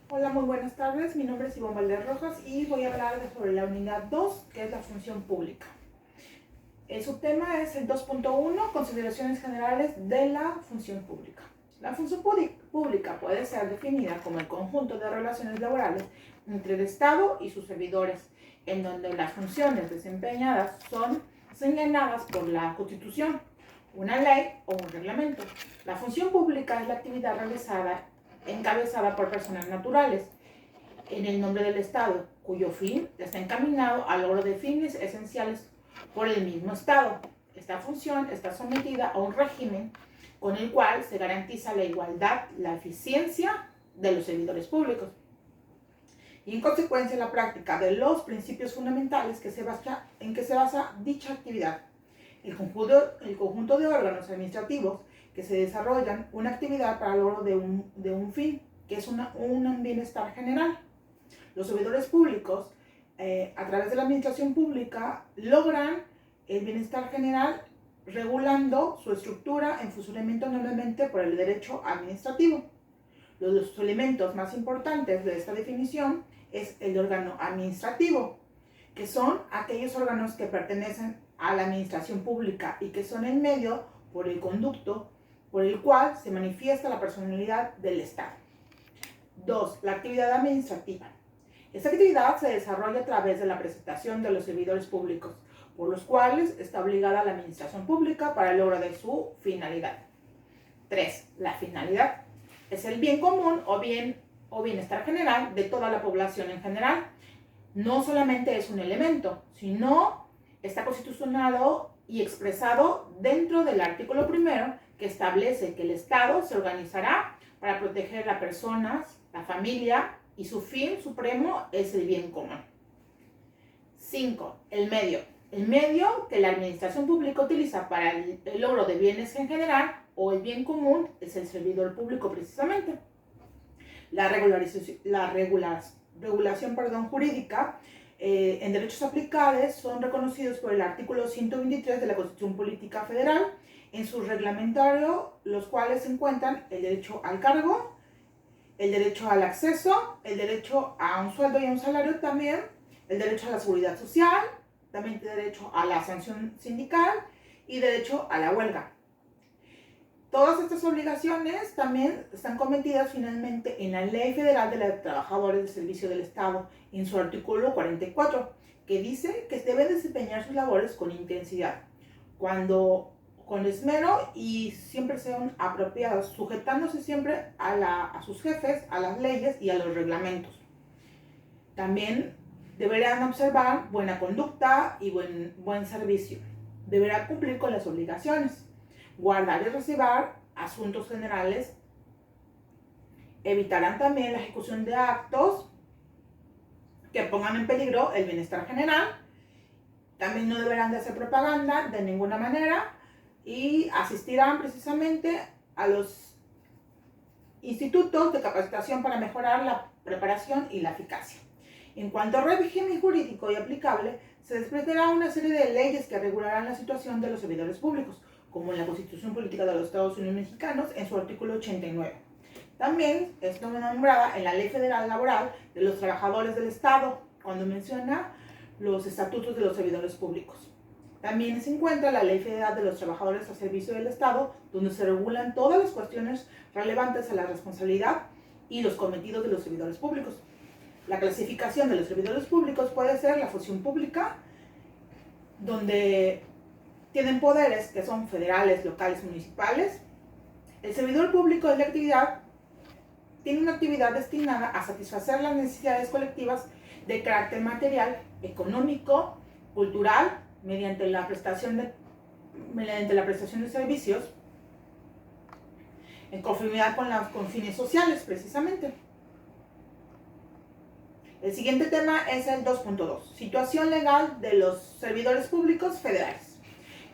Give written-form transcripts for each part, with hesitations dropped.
Hola, muy buenas tardes. Mi nombre es Ivonne Valdez Rojas y voy a hablar sobre la unidad 2, que es la función pública. El subtema es el 2.1, consideraciones generales de la función pública. La función pública puede ser definida como el conjunto de relaciones laborales entre el Estado y sus servidores, en donde las funciones desempeñadas son señaladas por la Constitución, una ley o un reglamento. La función pública es la actividad encabezada por personas naturales en el nombre del Estado, cuyo fin está encaminado al logro de fines esenciales por el mismo Estado. Esta función está sometida a un régimen con el cual se garantiza la igualdad, la eficiencia de los servidores públicos y en consecuencia la práctica de los principios fundamentales en que se basa dicha actividad. El conjunto de órganos administrativos que se desarrollan una actividad para el logro de un fin, que es un bienestar general. Los servidores públicos, a través de la administración pública, logran el bienestar general regulando su estructura en funcionamiento normalmente por el derecho administrativo. Los elementos más importantes de esta definición es el órgano administrativo, que son aquellos órganos que pertenecen a la administración pública y que son el medio por el conducto por el cual se manifiesta la personalidad del Estado. 2. La actividad administrativa. Esta actividad se desarrolla a través de la presentación de los servidores públicos, por los cuales está obligada la administración pública para el logro de su finalidad. 3. La finalidad. Es el bien común o bienestar general de toda la población en general. No solamente es un elemento, sino está constitucionado y expresado dentro del artículo 1, que establece que el Estado se organizará para proteger a las personas, la familia, y su fin supremo es el bien común. 5. El medio. El medio que la administración pública utiliza para el logro de bienes en general o el bien común es el servidor público precisamente. La regulación jurídica en derechos aplicables son reconocidos por el artículo 123 de la Constitución Política Federal en su reglamentario, los cuales se encuentran el derecho al cargo, el derecho al acceso, el derecho a un sueldo y a un salario también, el derecho a la seguridad social, también derecho a la sanción sindical y derecho a la huelga. Todas estas obligaciones también están cometidas finalmente en la Ley Federal de los Trabajadores del Servicio del Estado, en su artículo 44, que dice que deben desempeñar sus labores con intensidad, con esmero y siempre sean apropiados, sujetándose siempre a sus jefes, a las leyes y a los reglamentos. También deberán observar buena conducta y buen servicio. Deberán cumplir con las obligaciones, guardar y reservar asuntos generales. Evitarán también la ejecución de actos que pongan en peligro el bienestar general. También no deberán de hacer propaganda de ninguna manera y asistirán precisamente a los institutos de capacitación para mejorar la preparación y la eficacia. En cuanto al régimen jurídico y aplicable, se desprenderá una serie de leyes que regularán la situación de los servidores públicos, como en la Constitución Política de los Estados Unidos Mexicanos en su artículo 89. También es nombrada en la Ley Federal Laboral de los Trabajadores del Estado, cuando menciona los estatutos de los servidores públicos. También se encuentra la Ley Federal de los Trabajadores al Servicio del Estado, donde se regulan todas las cuestiones relevantes a la responsabilidad y los cometidos de los servidores públicos. La clasificación de los servidores públicos puede ser la función pública, donde tienen poderes que son federales, locales, municipales. El servidor público tiene una actividad destinada a satisfacer las necesidades colectivas de carácter material, económico, cultural, mediante la prestación de servicios en conformidad con fines sociales, precisamente. El siguiente tema es el 2.2, situación legal de los servidores públicos federales.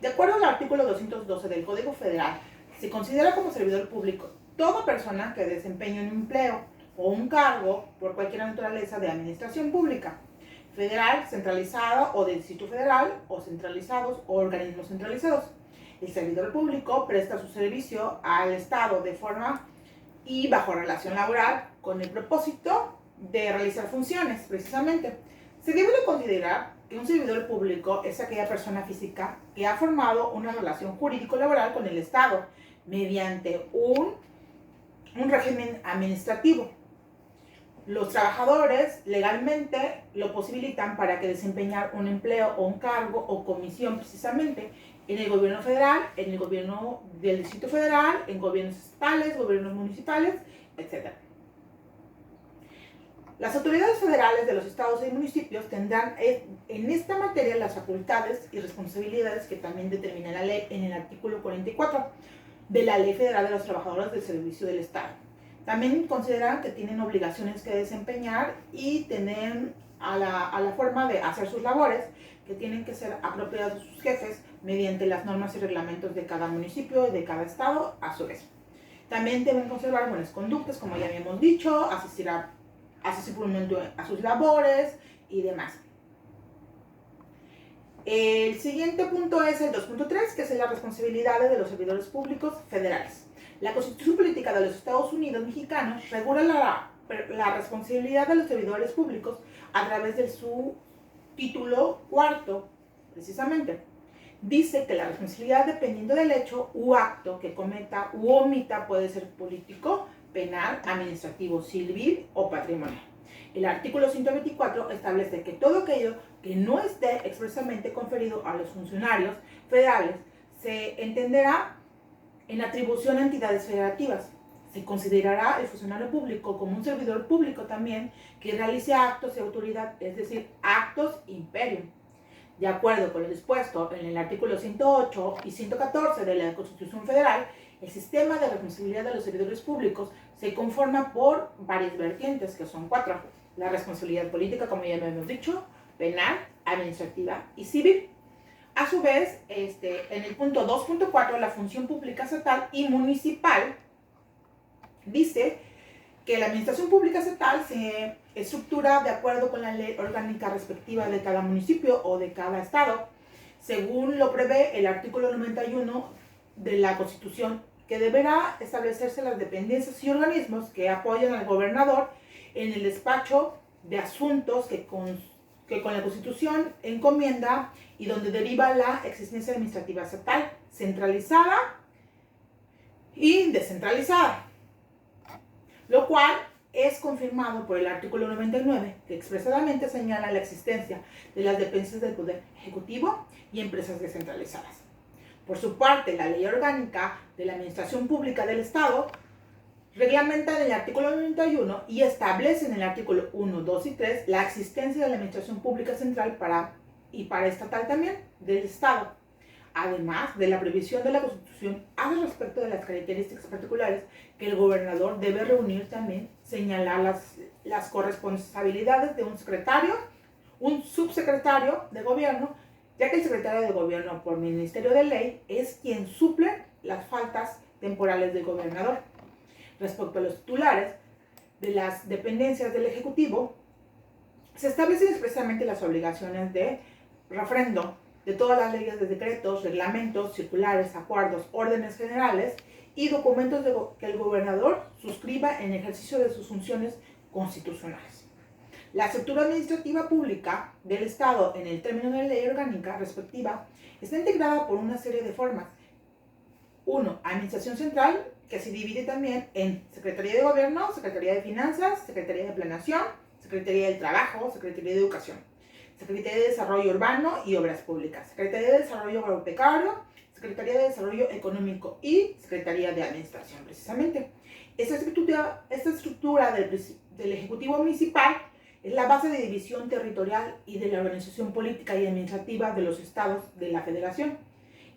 De acuerdo al artículo 212 del Código Federal, se considera como servidor público toda persona que desempeñe un empleo o un cargo por cualquier naturaleza de administración pública, federal, centralizada o del Distrito Federal, o centralizados o organismos centralizados. El servidor público presta su servicio al Estado de forma y bajo relación laboral con el propósito de realizar funciones, precisamente. Se debe de considerar que un servidor público es aquella persona física que ha formado una relación jurídico-laboral con el Estado mediante un régimen administrativo. Los trabajadores legalmente lo posibilitan para que desempeñar un empleo o un cargo o comisión precisamente en el gobierno federal, en el gobierno del Distrito Federal, en gobiernos estatales, gobiernos municipales, etc. Las autoridades federales de los estados y municipios tendrán en esta materia las facultades y responsabilidades que también determina la ley en el artículo 44 de la Ley Federal de los Trabajadores del Servicio del Estado. También consideran que tienen obligaciones que desempeñar y tener a la forma de hacer sus labores, que tienen que ser apropiadas de sus jefes mediante las normas y reglamentos de cada municipio y de cada estado a su vez. También deben conservar buenas conductas, como ya habíamos dicho, asistir por un momento a sus labores y demás. El siguiente punto es el 2.3, que es la responsabilidad de los servidores públicos federales. La Constitución Política de los Estados Unidos Mexicanos regula la responsabilidad de los servidores públicos a través de su título cuarto, precisamente. Dice que la responsabilidad, dependiendo del hecho u acto que cometa u omita, puede ser político, penal, administrativo, civil o patrimonial. El artículo 124 establece que todo aquello que no esté expresamente conferido a los funcionarios federales se entenderá en atribución a entidades federativas. Se considerará el funcionario público como un servidor público también que realice actos de autoridad, es decir, actos imperium. De acuerdo con lo dispuesto en el artículo 108 y 114 de la Constitución Federal, el sistema de responsabilidad de los servidores públicos se conforma por varias vertientes, que son 4. La responsabilidad política, como ya lo hemos dicho, penal, administrativa y civil. A su vez, en el punto 2.4, la función pública estatal y municipal dice que la administración pública estatal se estructura de acuerdo con la ley orgánica respectiva de cada municipio o de cada estado, según lo prevé el artículo 91 de la Constitución, que deberá establecerse las dependencias y organismos que apoyan al gobernador en el despacho de asuntos que con la Constitución encomienda y donde deriva la existencia administrativa estatal, centralizada y descentralizada, lo cual es confirmado por el artículo 99, que expresamente señala la existencia de las dependencias del Poder Ejecutivo y empresas descentralizadas. Por su parte, la Ley Orgánica de la Administración Pública del Estado reglamenta en el artículo 91 y establece en el artículo 1, 2 y 3 la existencia de la Administración Pública Central y paraestatal también del Estado, además de la previsión de la Constitución al respecto de las características particulares que el gobernador debe reunir también, señalar las corresponsabilidades de un secretario, un subsecretario de gobierno, ya que el secretario de gobierno por ministerio de ley es quien suple las faltas temporales del gobernador. Respecto a los titulares de las dependencias del Ejecutivo, se establecen expresamente las obligaciones de refrendo de todas las leyes de decretos, reglamentos, circulares, acuerdos, órdenes generales y documentos que el gobernador suscriba en ejercicio de sus funciones constitucionales. La estructura administrativa pública del Estado en el término de la ley orgánica respectiva está integrada por una serie de formas. 1. Administración central, que se divide también en Secretaría de Gobierno, Secretaría de Finanzas, Secretaría de Planeación, Secretaría del Trabajo, Secretaría de Educación, Secretaría de Desarrollo Urbano y Obras Públicas, Secretaría de Desarrollo Agropecuario, Secretaría de Desarrollo Económico y Secretaría de Administración, precisamente. Esta estructura del Ejecutivo Municipal es la base de división territorial y de la organización política y administrativa de los estados de la Federación.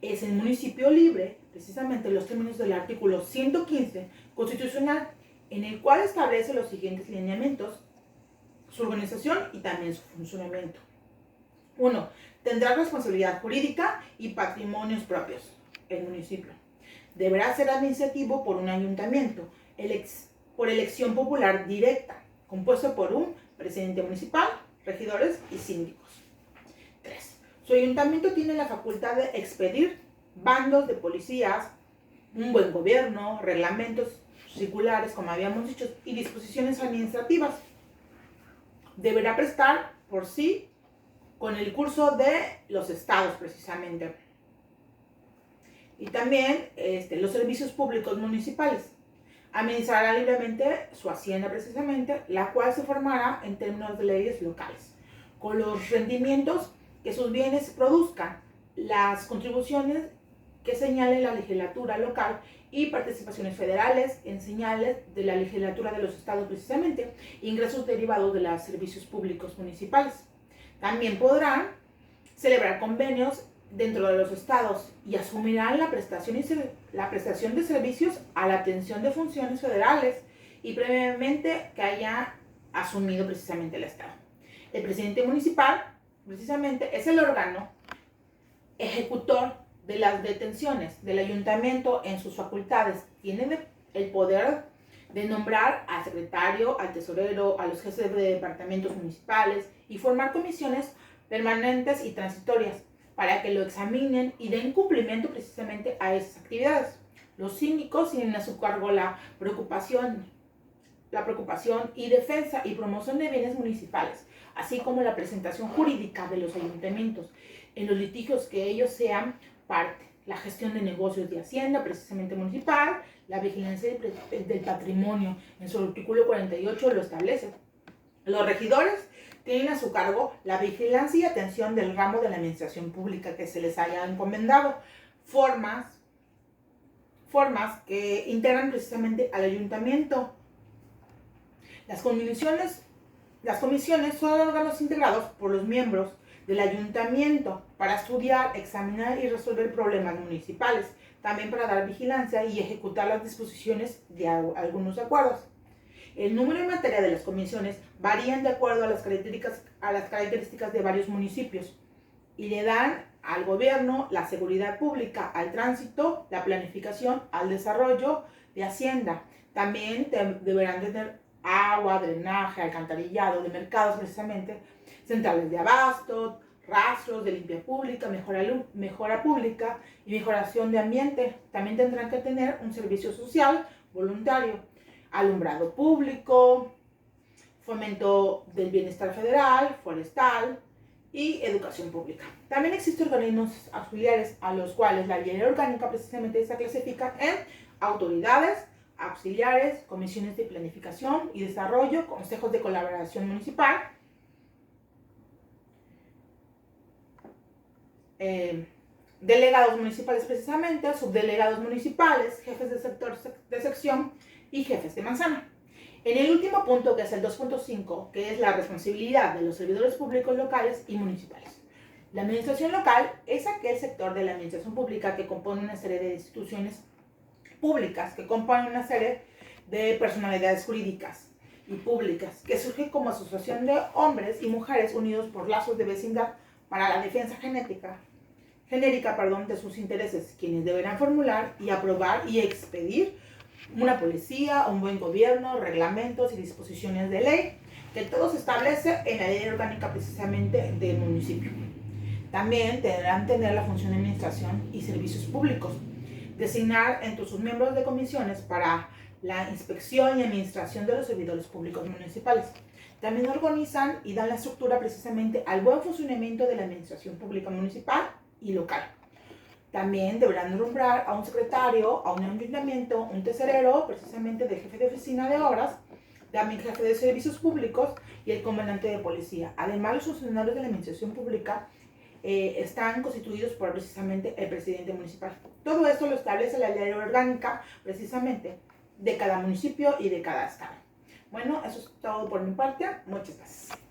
Es el municipio libre, precisamente en los términos del artículo 115 constitucional, en el cual establece los siguientes lineamientos: su organización y también su funcionamiento. 1. Tendrá responsabilidad jurídica y patrimonios propios. El municipio deberá ser administrativo por un ayuntamiento, por elección popular directa, compuesto por un presidente municipal, regidores y síndicos. 3. Su ayuntamiento tiene la facultad de expedir bandos de policías, un buen gobierno, reglamentos circulares, como habíamos dicho, y disposiciones administrativas. Deberá prestar por sí con el curso de los estados, precisamente. Y también los servicios públicos municipales. Administrará libremente su hacienda, precisamente, la cual se formará en términos de leyes locales, con los rendimientos que sus bienes produzcan, las contribuciones que señale la legislatura local y participaciones federales en señales de la legislatura de los estados, precisamente, ingresos derivados de los servicios públicos municipales. También podrán celebrar convenios dentro de los estados y asumirán la prestación de servicios a la atención de funciones federales y previamente que haya asumido precisamente el estado. El presidente municipal, precisamente, es el órgano ejecutor de las detenciones del ayuntamiento en sus facultades. Tiene el poder de nombrar al secretario, al tesorero, a los jefes de departamentos municipales y formar comisiones permanentes y transitorias para que lo examinen y den cumplimiento precisamente a esas actividades. Los síndicos tienen a su cargo la preocupación y defensa y promoción de bienes municipales, así como la presentación jurídica de los ayuntamientos en los litigios que ellos sean parte, la gestión de negocios de hacienda, precisamente municipal, la vigilancia del patrimonio, en su artículo 48 lo establece. Los regidores tienen a su cargo la vigilancia y atención del ramo de la administración pública que se les haya encomendado, formas que integran precisamente al ayuntamiento. Las comisiones son órganos integrados por los miembros del ayuntamiento para estudiar, examinar y resolver problemas municipales, también para dar vigilancia y ejecutar las disposiciones de algunos acuerdos. El número y materia de las comisiones varían de acuerdo a las características de varios municipios y le dan al gobierno la seguridad pública, al tránsito, la planificación, al desarrollo de hacienda. También deberán tener agua, drenaje, alcantarillado, de mercados precisamente, centrales de abasto, rastros de limpia pública, mejora pública y mejoración de ambiente. También tendrán que tener un servicio social voluntario, alumbrado público, fomento del bienestar federal, forestal y educación pública. También existen organismos auxiliares a los cuales la ley orgánica precisamente se clasifica en autoridades, auxiliares, comisiones de planificación y desarrollo, consejos de colaboración municipal, delegados municipales precisamente, subdelegados municipales, jefes de sector de sección y jefes de manzana. En el último punto, que es el 2.5, que es la responsabilidad de los servidores públicos locales y municipales. La administración local es aquel sector de la administración pública que compone una serie de instituciones públicas, que componen una serie de personalidades jurídicas y públicas, que surge como asociación de hombres y mujeres unidos por lazos de vecindad para la defensa genérica de sus intereses, quienes deberán formular y aprobar y expedir una policía, un buen gobierno, reglamentos y disposiciones de ley, que todo se establece en la ley orgánica precisamente del municipio. También deberán tener la función de administración y servicios públicos, designar entre sus miembros de comisiones para la inspección y administración de los servidores públicos municipales. También organizan y dan la estructura precisamente al buen funcionamiento de la administración pública municipal y local. También deberán nombrar a un secretario, a un ayuntamiento, un tesorero, precisamente de jefe de oficina de obras, también jefe de servicios públicos y el comandante de policía. Además, los funcionarios de la administración pública están constituidos por precisamente el presidente municipal. Todo esto lo establece la ley orgánica precisamente de cada municipio y de cada estado. Bueno, eso es todo por mi parte. Muchas gracias.